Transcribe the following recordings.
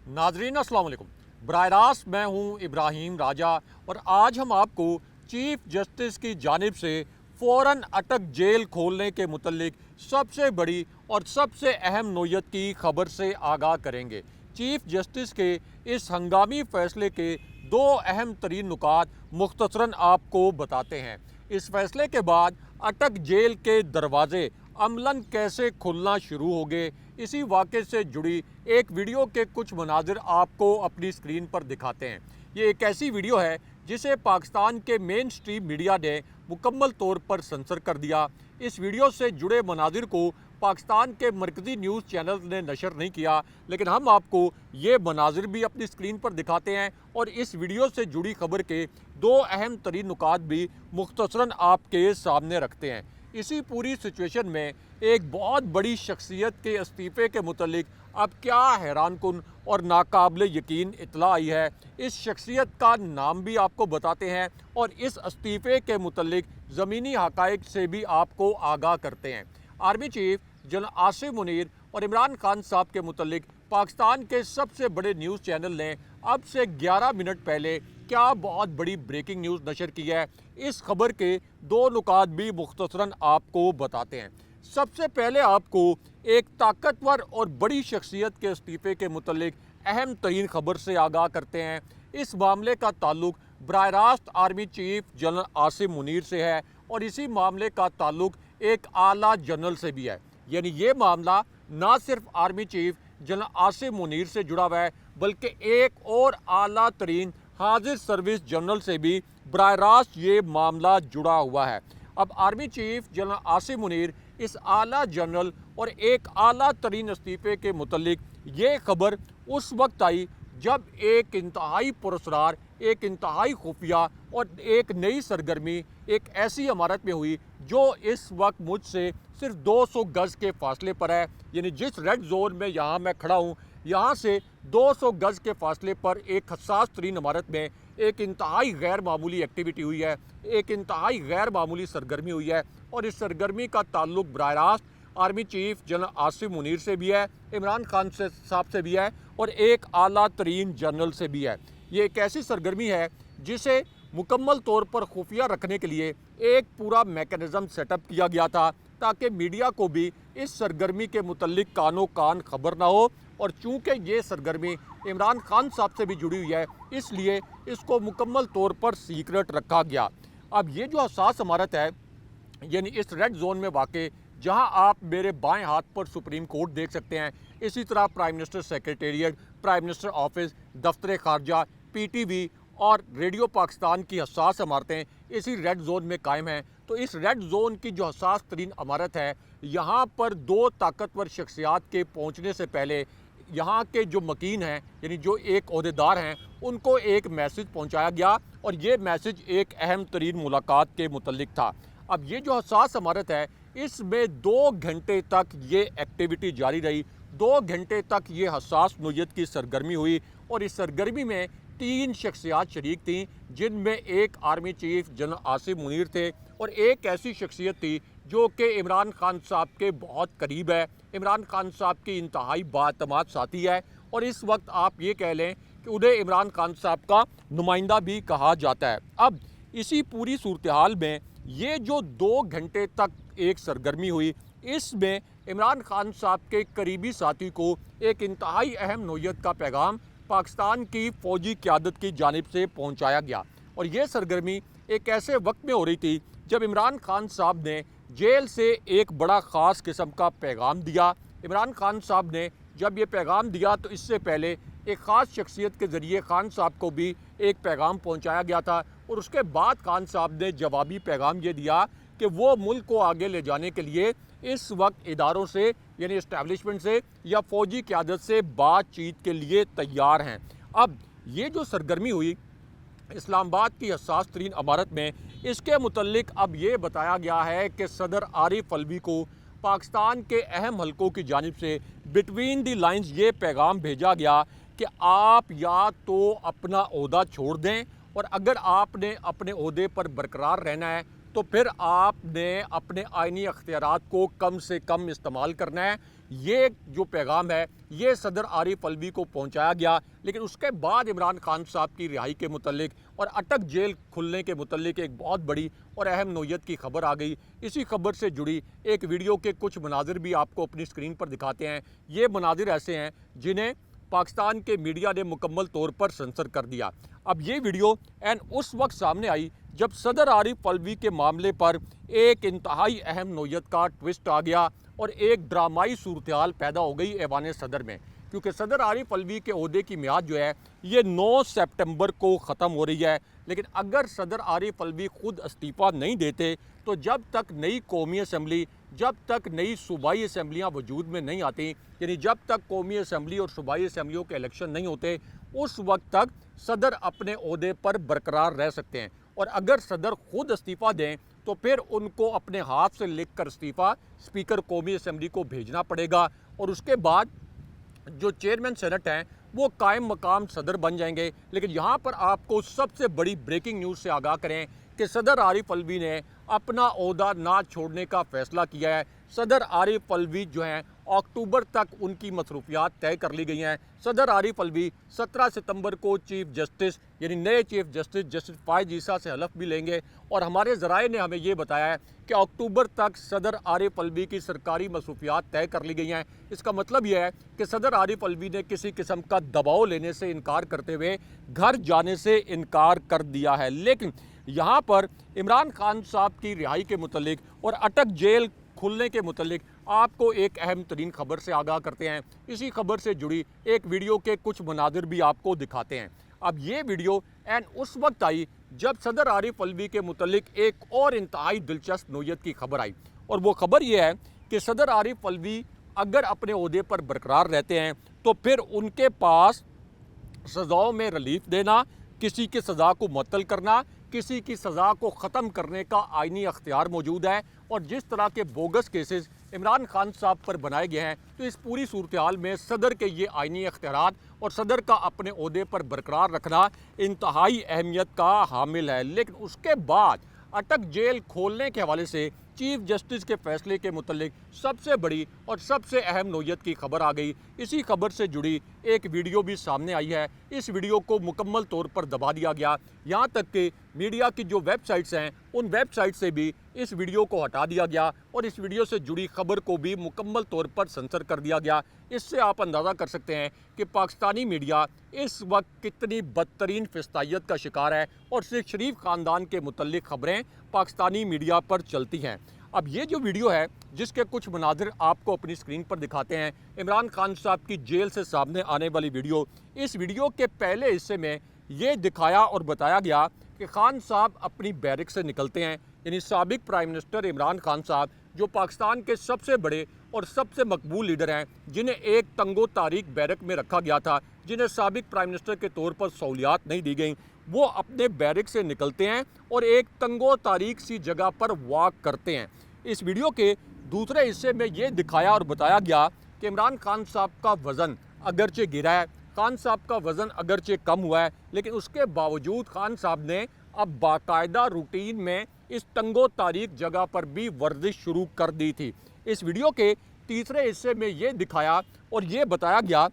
नाजरीन अस्सलाम वालेकुम। बराह रास्त मैं हूँ इब्राहिम राजा और आज हम आपको चीफ जस्टिस की जानिब से फ़ौरन अटक जेल खोलने के मुतल्लिक सबसे बड़ी और सबसे अहम नोयत की खबर से आगाह करेंगे। चीफ जस्टिस के इस हंगामी फैसले के दो अहम तरीन नुकात मुख्तसरन आपको बताते हैं। इस फैसले के बाद अटक जेल के दरवाजे अमलन कैसे खुलना शुरू हो गए, इसी वाक़े से जुड़ी एक वीडियो के कुछ मनाजिर आपको अपनी स्क्रीन पर दिखाते हैं। ये एक ऐसी वीडियो है जिसे पाकिस्तान के मेन स्ट्रीम मीडिया ने मुकम्मल तौर पर सेंसर कर दिया। इस वीडियो से जुड़े मनाजिर को पाकिस्तान के मरकज़ी न्यूज़ चैनल ने नशर नहीं किया, लेकिन हम आपको ये मनाजिर भी अपनी स्क्रीन पर दिखाते हैं और इस वीडियो से जुड़ी खबर के दो अहम तरीन नुकात भी मुख्तसरन आपके सामने रखते हैं। इसी पूरी सिचुएशन में एक बहुत बड़ी शख्सियत के इस्तीफ़े के मुतल्लिक अब क्या हैरानकुन और नाकाबिल यकीन इत्तला आई है, इस शख्सियत का नाम भी आपको बताते हैं और इस इस्तीफ़े के मुतल्लिक ज़मीनी हक़ाइक़ से भी आपको आगाह करते हैं। Army chief general Asim Munir और इमरान खान साहब के मुतल्लिक पाकिस्तान के सबसे बड़े न्यूज़ चैनल ने अब से 11 मिनट पहले क्या बहुत बड़ी ब्रेकिंग न्यूज़ नशर की है। इस खबर के दो नुकात भी मुख्तसरन आपको बताते हैं। सबसे पहले आपको एक ताकतवर और बड़ी शख्सियत के इस्तीफ़े के मुतल्लिक अहम तरीन खबर से आगाह करते हैं। इस मामले का ताल्लुक बराह रास्त army chief general Asim Munir से है और इसी मामले का ताल्लुक एक आला जनरल से भी है। यानी ये मामला ना सिर्फ army chief general Asim Munir से जुड़ा हुआ है, बल्कि एक और आला तरीन हाजिर सर्विस जनरल से भी बराह रास्त ये मामला जुड़ा हुआ है। अब army chief general Asim Munir इस आला जनरल और एक आला तरीन इस्तीफ़े के मुतल्लिक ये खबर उस वक्त आई जब एक इंतहाई पुरस्कार, एक इंतहाई खुफिया और एक नई सरगर्मी एक ऐसी इमारत में हुई जो इस वक्त मुझसे सिर्फ 200 गज़ के फासले पर है। यानी जिस रेड जोन में यहाँ मैं खड़ा हूँ, यहाँ से 200 गज़ के फासले पर एक हसास तरीन इमारत में एक इंतहाई गैर मामूली एक्टिविटी हुई है, एक इंतहाई गैर मामूली सरगर्मी हुई है और इस सरगर्मी का ताल्लुक बराह रास्त army chief general Asim Munir से भी है, इमरान खान साहब से भी है और एक आला तरीन जनरल से भी है। ये एक ऐसी सरगर्मी है जिसे मुकम्मल तौर पर खुफिया रखने के लिए एक पूरा मैकेनिज़्म सेटअप किया गया था ताकि मीडिया को भी इस सरगर्मी के मुतल्लिक कानो कान खबर ना हो। और चूँकि ये सरगर्मी इमरान खान साहब से भी जुड़ी हुई है, इसलिए इसको मुकम्मल तौर पर सीक्रेट रखा गया। अब ये जो हसास इमारत है, यानी इस रेड जोन में वाक़, जहां आप मेरे बाएं हाथ पर सुप्रीम कोर्ट देख सकते हैं, इसी तरह prime minister secretariat, prime minister office, दफ्तर खारजा, PTV और रेडियो पाकिस्तान की हसास इमारतें इसी रेड जोन में कायम हैं। तो इस रेड जोन की जो हसास तरीन इमारत है, यहाँ पर दो ताकतवर शख्सियात के पहुँचने से पहले यहाँ के जो मकीन हैं, यानी जो एक ओहदेदार हैं, उनको एक मैसेज पहुँचाया गया और ये मैसेज एक अहम तरीन मुलाकात के मुतल्लिक था। अब ये जो हसास इमारत है, इसमें 2 घंटे तक ये एक्टिविटी जारी रही, 2 घंटे तक ये हसास नोयत की सरगर्मी हुई और इस सरगर्मी में 3 शख्सियात शरीक थीं, जिनमें एक army chief general Asim Munir थे और एक ऐसी शख्सियत थी जो कि इमरान खान साहब के बहुत करीब है, इमरान खान साहब की इंतहाई बातमाद साथी है और इस वक्त आप ये कह लें कि उन्हें इमरान खान साहब का नुमाइंदा भी कहा जाता है। अब इसी पूरी सूरत हाल में ये जो 2 घंटे तक एक सरगर्मी हुई, इसमें इमरान खान साहब के करीबी साथी को एक इंतहाई अहम नोयत का पैगाम पाकिस्तान की फ़ौजी क़यादत की जानिब से पहुँचाया गया और ये सरगर्मी एक ऐसे वक्त में हो रही थी जब इमरान खान साहब ने जेल से एक बड़ा ख़ास किस्म का पैगाम दिया। इमरान खान साहब ने जब ये पैगाम दिया तो इससे पहले एक ख़ास शख्सियत के ज़रिए खान साहब को भी एक पैगाम पहुंचाया गया था और उसके बाद खान साहब ने जवाबी पैगाम ये दिया कि वो मुल्क को आगे ले जाने के लिए इस वक्त इदारों से, यानी इस्टेब्लिशमेंट से या फ़ौजी क़यादत से बातचीत के लिए तैयार हैं। अब ये जो सरगर्मी हुई इस्लामाबाद की हसास तरीन इमारत में, इसके मुतल्लिक अब ये बताया गया है कि सदर आरिफ अलवी को पाकिस्तान के अहम हलकों की जानिब से बिटवीन दी लाइंस ये पैगाम भेजा गया कि आप या तो अपना ओहदा छोड़ दें और अगर आपने अपने ओहदे पर बरकरार रहना है تو پھر آپ نے اپنے آئینی اختیارات کو کم سے کم استعمال کرنا ہے۔ یہ جو پیغام ہے یہ صدر عارف الوی کو پہنچایا گیا، لیکن اس کے بعد عمران خان صاحب کی رہائی کے متعلق اور اٹک جیل کھلنے کے متعلق ایک بہت بڑی اور اہم نوعیت کی خبر آ گئی۔ اسی خبر سے جڑی ایک ویڈیو کے کچھ مناظر بھی آپ کو اپنی اسکرین پر دکھاتے ہیں۔ یہ مناظر ایسے ہیں جنہیں پاکستان کے میڈیا نے مکمل طور پر سنسر کر دیا۔ اب یہ ویڈیو اس وقت سامنے آئی جب صدر عارف الوی کے معاملے پر ایک انتہائی اہم نوعیت کا ٹوسٹ آ گیا اور ایک ڈرامائی صورتحال پیدا ہو گئی ایوان صدر میں، کیونکہ صدر عارف الوی کے عہدے کی میعاد جو ہے یہ 9 سپٹمبر کو ختم ہو رہی ہے، لیکن اگر صدر عارف الوی خود استعفیٰ نہیں دیتے تو جب تک نئی قومی اسمبلی، جب تک نئی صوبائی اسمبلیاں وجود میں نہیں آتی، یعنی جب تک قومی اسمبلی اور صوبائی اسمبلیوں کے الیکشن نہیں ہوتے، اس وقت تک صدر اپنے عہدے پر برقرار رہ سکتے ہیں۔ اور اگر صدر خود استعفیٰ دیں تو پھر ان کو اپنے ہاتھ سے لکھ کر استعفیٰ اسپیکر قومی اسمبلی کو بھیجنا پڑے گا، اور اس کے بعد جو چیئرمین سینٹ ہیں وہ قائم مقام صدر بن جائیں گے۔ لیکن یہاں پر آپ کو سب سے بڑی بریکنگ نیوز سے آگاہ کریں کہ صدر عارف الوی نے اپنا عہدہ نہ چھوڑنے کا فیصلہ کیا ہے۔ صدر عارف الوی جو ہیں اکتوبر تک ان کی مصروفیات طے کر لی گئی ہیں۔ صدر عارف الوی 17 ستمبر کو چیف جسٹس یعنی نئے چیف جسٹس جسٹس فائز عیسیٰ سے حلف بھی لیں گے، اور ہمارے ذرائع نے ہمیں یہ بتایا ہے کہ اکتوبر تک صدر عارف الوی کی سرکاری مصروفیات طے کر لی گئی ہیں۔ اس کا مطلب یہ ہے کہ صدر عارف الوی نے کسی قسم کا دباؤ لینے سے انکار کرتے ہوئے گھر جانے سے انکار کر دیا ہے۔ لیکن یہاں پر عمران خان صاحب کی رہائی کے متعلق اور اٹک جیل کھلنے کے متعلق آپ کو ایک اہم ترین خبر سے آگاہ کرتے ہیں۔ اسی خبر سے جڑی ایک ویڈیو کے کچھ مناظر بھی آپ کو دکھاتے ہیں۔ اب یہ ویڈیو اس وقت آئی جب صدر عارف الوی کے متعلق ایک اور انتہائی دلچسپ نوعیت کی خبر آئی، اور وہ خبر یہ ہے کہ صدر عارف الوی اگر اپنے عہدے پر برقرار رہتے ہیں تو پھر ان کے پاس سزاؤں میں ریلیف دینا، کسی کی سزا کو معطل کرنا، کسی کی سزا کو ختم کرنے کا آئینی اختیار موجود ہے۔ اور جس طرح کے بوگس کیسز عمران خان صاحب پر بنائے گئے ہیں، تو اس پوری صورتحال میں صدر کے یہ آئینی اختیارات اور صدر کا اپنے عہدے پر برقرار رکھنا انتہائی اہمیت کا حامل ہے۔ لیکن اس کے بعد اٹک جیل کھولنے کے حوالے سے چیف جسٹس کے فیصلے کے متعلق سب سے بڑی اور سب سے اہم نوعیت کی خبر آ گئی۔ اسی خبر سے جڑی ایک ویڈیو بھی سامنے آئی ہے۔ اس ویڈیو کو مکمل طور پر دبا دیا گیا، یہاں تک کہ میڈیا کی جو ویب سائٹس ہیں ان ویب سائٹ سے بھی اس ویڈیو کو ہٹا دیا گیا، اور اس ویڈیو سے جڑی خبر کو بھی مکمل طور پر سنسر کر دیا گیا۔ اس سے آپ اندازہ کر سکتے ہیں کہ پاکستانی میڈیا اس وقت کتنی بدترین فسطائیت کا شکار ہے، اور صرف شریف خاندان کے متعلق خبریں پاکستانی میڈیا پر چلتی ہیں۔ اب یہ جو ویڈیو ہے جس کے کچھ مناظر آپ کو اپنی اسکرین پر دکھاتے ہیں، عمران خان صاحب کی جیل سے سامنے آنے والی ویڈیو، اس ویڈیو کے پہلے حصے میں یہ دکھایا اور بتایا گیا کہ خان صاحب اپنی بیرک سے نکلتے ہیں، یعنی سابق پرائم منسٹر عمران خان صاحب جو پاکستان کے سب سے بڑے اور سب سے مقبول لیڈر ہیں، جنہیں ایک تنگو تاریک بیرک میں رکھا گیا تھا، جنہیں سابق پرائم منسٹر کے طور پر سہولیات نہیں دی گئیں، وہ اپنے بیرک سے نکلتے ہیں اور ایک تنگو تاریک سی جگہ پر واک کرتے ہیں۔ اس ویڈیو کے دوسرے حصے میں یہ دکھایا اور بتایا گیا کہ عمران خان صاحب کا وزن اگرچہ گرا ہے، خان صاحب کا وزن اگرچہ کم ہوا ہے، لیکن اس کے باوجود خان صاحب نے اب باقاعدہ روٹین میں اس تنگو تاریک جگہ پر بھی ورزش شروع کر دی تھی۔ اس ویڈیو کے تیسرے حصے میں یہ دکھایا اور یہ بتایا گیا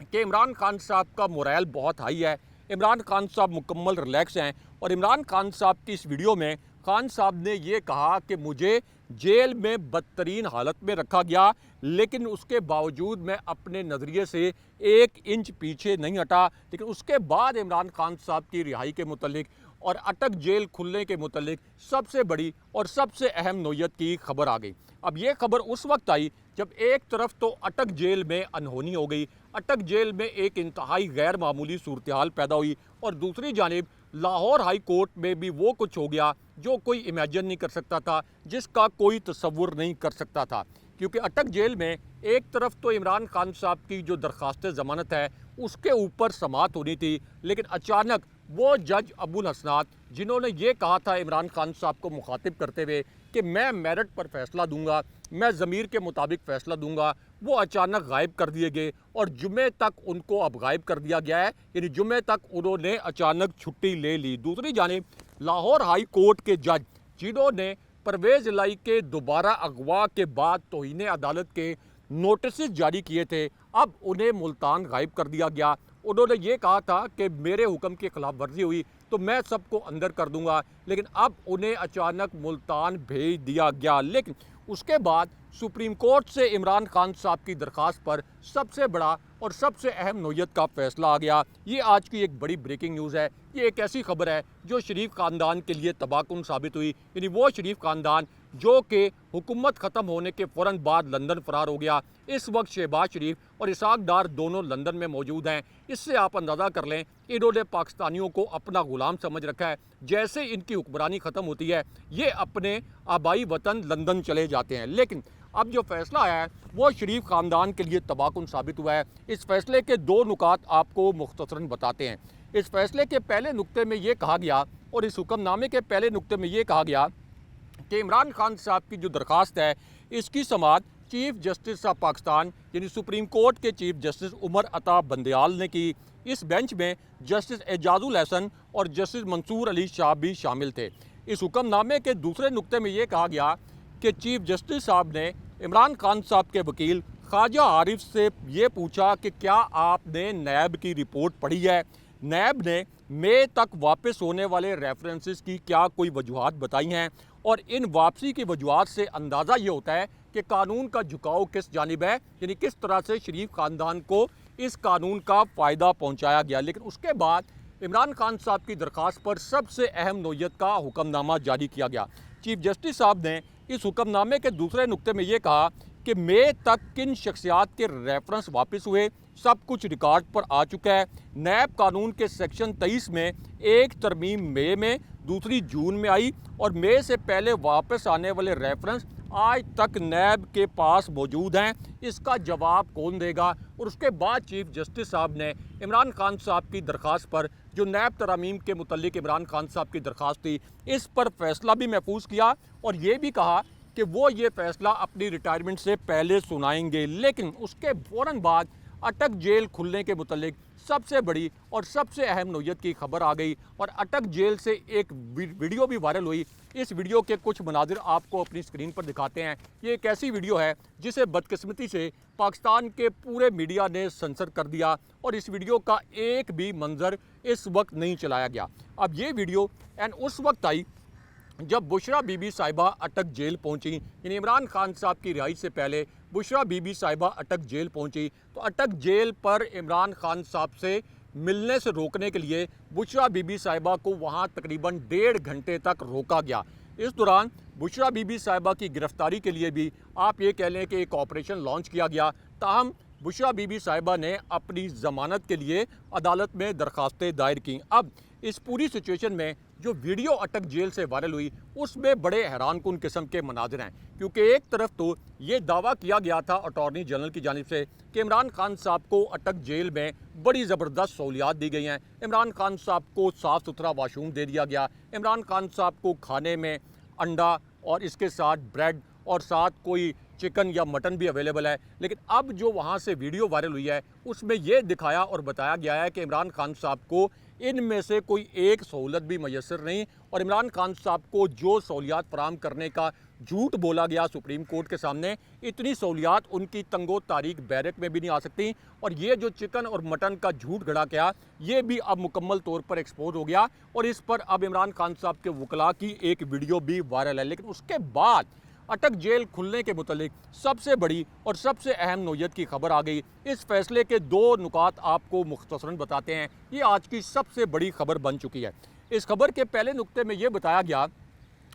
کہ عمران خان صاحب کا مورائل بہت ہائی ہے، عمران خان صاحب مکمل ریلیکس ہیں، اور عمران خان صاحب کی اس ویڈیو میں خان صاحب نے یہ کہا کہ مجھے جیل میں بدترین حالت میں رکھا گیا، لیکن اس کے باوجود میں اپنے نظریے سے 1 انچ پیچھے نہیں ہٹا۔ لیکن اس کے بعد عمران خان صاحب کی رہائی کے متعلق اور اٹک جیل کھلنے کے متعلق سب سے بڑی اور سب سے اہم نوعیت کی خبر آ گئی۔ اب یہ خبر اس وقت آئی جب ایک طرف تو اٹک جیل میں انہونی ہو گئی، اٹک جیل میں ایک انتہائی غیر معمولی صورتحال پیدا ہوئی، اور دوسری جانب لاہور ہائی کورٹ میں بھی وہ کچھ ہو گیا جو کوئی امیجن نہیں کر سکتا تھا، جس کا کوئی تصور نہیں کر سکتا تھا۔ کیونکہ اٹک جیل میں ایک طرف تو عمران خان صاحب کی جو درخواست ضمانت ہے اس کے اوپر سماعت ہونی تھی، لیکن اچانک وہ جج ابو الحسنات جنہوں نے یہ کہا تھا عمران خان صاحب کو مخاطب کرتے ہوئے کہ میں میرٹ پر فیصلہ دوں گا، میں ضمیر کے مطابق فیصلہ دوں گا، وہ اچانک غائب کر دیے گئے، اور جمعے تک ان کو اب غائب کر دیا گیا ہے، یعنی جمعے تک انہوں نے اچانک چھٹی لے لی۔ دوسری جانب لاہور ہائی کورٹ کے جج जिन्होंने परवेज़ इलाही के दोबारा अगवा के बाद तौहीन अदालत के नोटिस जारी किए थे, अब उन्हें मुल्तान गायब कर दिया गया। उन्होंने ये कहा था कि मेरे हुक्म की खिलाफ वर्जी हुई तो मैं सबको अंदर कर दूंगा, लेकिन अब उन्हें अचानक मुल्तान भेज दिया गया। लेकिन उसके बाद सुप्रीम कोर्ट से इमरान खान साहब की दरख्वास्त पर सबसे बड़ा और सबसे अहम नोयत का फैसला आ गया। ये आज की एक बड़ी ब्रेकिंग न्यूज़ है। ये एक ऐसी खबर है जो शरीफ ख़ानदान के लिए तबाहकुन साबित हुई, यानी वो शरीफ ख़ानदान जो कि हुकूमत ख़त्म होने के फ़ौरन बाद लंदन फ़रार हो गया। इस वक्त शहबाज शरीफ और इसाक डार दोनों लंदन में मौजूद हैं। इससे आप अंदाज़ा कर लें, इन्होंने पाकिस्तानियों को अपना ग़ुलाम समझ रखा है। जैसे इनकी हुक्मरानी ख़त्म होती है, ये अपने आबाई वतन लंदन चले जाते हैं। लेकिन अब जो फैसला आया है वो शरीफ ख़ानदान के लिए तबाहकुन साबित हुआ है। इस फैसले के दो नुकात आपको मुख्तसरन बताते हैं। इस फैसले के पहले नुक्ते में ये कहा गया, और इस हुक्मनामे के पहले नुक्ते में ये कहा गया कि इमरान खान साहब की जो दरख्वास्त है इसकी समाअत चीफ जस्टिस ऑफ पाकिस्तान यानी सुप्रीम कोर्ट के चीफ जस्टिस उमर अता बंदयाल ने की। इस बेंच में जस्टिस एजाजुल हसन और जस्टिस मंसूर अली शाह भी शामिल थे। इस हुक्मनामे के दूसरे नुक्ते में ये कहा गया कि चीफ जस्टिस साहब ने इमरान खान साहब के वकील ख्वाजा आरिफ से ये पूछा कि क्या आपने नैब की रिपोर्ट पढ़ी है। नैब ने मई तक वापस होने वाले रेफरेंसेस की क्या कोई वजूहात बताई हैं, और इन वापसी की वजूहात से अंदाज़ा ये होता है कि कानून का झुकाव किस जानिब है, यानी किस तरह से शरीफ ख़ानदान को इस कानून का फ़ायदा पहुँचाया गया। लेकिन उसके बाद इमरान खान साहब की दरख्वास्त पर सबसे अहम नोयत का हुक्मनामा जारी किया गया। चीफ जस्टिस साहब ने इस हुक्मनामे के दूसरे नुक्ते में ये कहा कि मई तक किन शख्सियात के रेफरेंस वापस हुए, सब कुछ रिकॉर्ड पर आ चुका है। नैब कानून के सेक्शन 23 में एक तरमीम मई में, दूसरी जून में आई, और मई से पहले वापस आने वाले रेफरेंस आज तक नैब के पास मौजूद हैं। इसका जवाब कौन देगा। और उसके बाद चीफ जस्टिस साहब ने इमरान खान साहब की दरख्वास्त पर, जो नैब तरामीम के मुतल्लिक इमरान खान साहब की दरख्वास्त थी, इस पर फैसला भी महफूज किया और ये भी कहा कि वो ये फैसला अपनी रिटायरमेंट से पहले सुनाएंगे। लेकिन उसके फ़ौरन बाद अटक जेल खुलने के मुतल्लिक सबसे बड़ी और सबसे अहम नोयत की खबर आ गई, और अटक जेल से एक वीडियो भी वायरल हुई। इस वीडियो के कुछ मनाजिर आपको अपनी स्क्रीन पर दिखाते हैं। ये एक ऐसी वीडियो है जिसे बदकिस्मती से पाकिस्तान के पूरे मीडिया ने सेंसर कर दिया, और इस वीडियो का एक भी मंजर इस वक्त नहीं चलाया गया। अब ये वीडियो उस वक्त आई जब बुशरा बीबी साहिबा अटक जेल पहुंची, यानी इमरान खान साहब की रिहाई से पहले बुशरा बीबी साहिबा अटक जेल पहुंची। तो अटक जेल पर इमरान खान साहब से मिलने से रोकने के लिए बुशरा बीबी साहिबा को वहां तकरीबन 1.5 घंटे तक रोका गया। इस दौरान बुशरा बीबी साहिबा की गिरफ्तारी के लिए भी आप ये कह लें कि एक ऑपरेशन लॉन्च किया गया। ताहम बुशरा बीबी साहिबा ने अपनी ज़मानत के लिए अदालत में दरख्वास्तें दायर की। अब इस पूरी सिचुएशन में जो वीडियो अटक जेल से वायरल हुई उसमें बड़े हैरानकुन किस्म के मनाजिर हैं, क्योंकि एक तरफ तो ये दावा किया गया था अटॉर्नी जनरल की जानिब से कि इमरान खान साहब को अटक जेल में बड़ी ज़बरदस्त सहूलियात दी गई हैं। इमरान खान साहब को साफ़ सुथरा वाशरूम दे दिया गया, इमरान खान साहब को खाने में अंडा और इसके साथ ब्रेड और साथ कोई चिकन या मटन भी अवेलेबल है। लेकिन अब जो वहाँ से वीडियो वायरल हुई है उसमें ये दिखाया और बताया गया है कि इमरान खान साहब को इनमें से कोई एक सहूलत भी मैसर नहीं, और इमरान खान साहब को जो सहूलियात फराम करने का झूठ बोला गया सुप्रीम कोर्ट के सामने, इतनी सहूलियात उनकी तंगो तारीख बैरक में भी नहीं आ सकती। और ये जो चिकन और मटन का झूठ गढ़ा गया ये भी अब मुकम्मल तौर पर एक्सपोज हो गया, और इस पर अब इमरान खान साहब के वकला की एक वीडियो भी वायरल है। लेकिन उसके बाद अटक जेल खुलने के मुतालिक सबसे बड़ी और सबसे अहम नोयत की खबर आ गई। इस फैसले के दो नुकात आपको मुख्तसरन बताते हैं। ये आज की सबसे बड़ी खबर बन चुकी है। इस खबर के पहले नुक्ते में ये बताया गया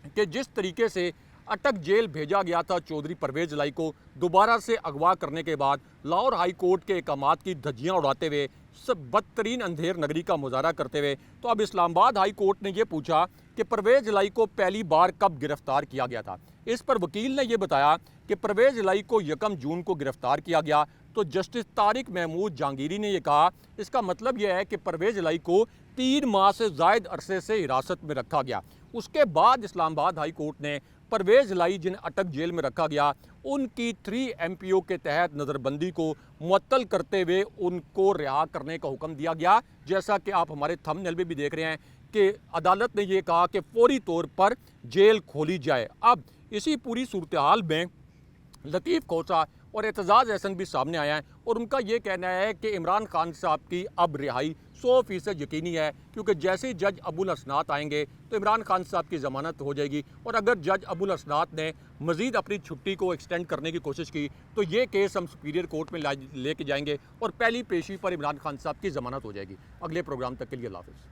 कि जिस तरीके से अटक जेल भेजा गया था चौधरी परवेज़ इलाही को दोबारा से अगवा करने के बाद लाहौर हाई कोर्ट के अहकामात की धज्जियाँ उड़ाते हुए, सब बदतरीन अंधेर नगरी का मुजाहरा करते हुए, तो अब इस्लामाबाद हाई कोर्ट ने यह पूछा कि परवेज़ इलाही को पहली बार कब गिरफ्तार किया गया था। इस पर वकील ने यह बताया कि परवेज़ इलाही को 1 जून को गिरफ्तार किया गया। तो जस्टिस तारिक महमूद जहांगीरी ने यह कहा, इसका मतलब यह है कि परवेज़ इलाही को 3 माह से ज़ायद अरसे से हिरासत में रखा गया। उसके बाद इस्लामाबाद हाई कोर्ट ने परवेज़ लाई जिन्हें अटक जेल में रखा गया, उनकी 3 MPO के तहत नज़रबंदी को मुअत्तल करते हुए उनको रिहा करने का हुक्म दिया गया। जैसा कि आप हमारे थंबनेल में भी देख रहे हैं कि अदालत ने ये कहा कि फौरी तौर पर जेल खोली जाए। अब इसी पूरी सूरत हाल में लतीफ़ खोसा और एतजाज़ अहसन भी सामने आया है और उनका ये कहना है कि इमरान खान साहब की अब रिहाई 100% यकीनी है, क्योंकि जैसे ही जज अबुल हसनात आएंगे तो इमरान खान साहब की ज़मानत हो जाएगी। और अगर जज अबुल हसनात ने मज़ीद अपनी छुट्टी को एक्सटेंड करने की कोशिश की तो ये केस हम सुपीरियर कोर्ट में लेके जाएंगे और पहली पेशी पर इमरान खान साहब की ज़मानत हो जाएगी। अगले प्रोग्राम तक के लिए अल्लाह हाफ़िज़।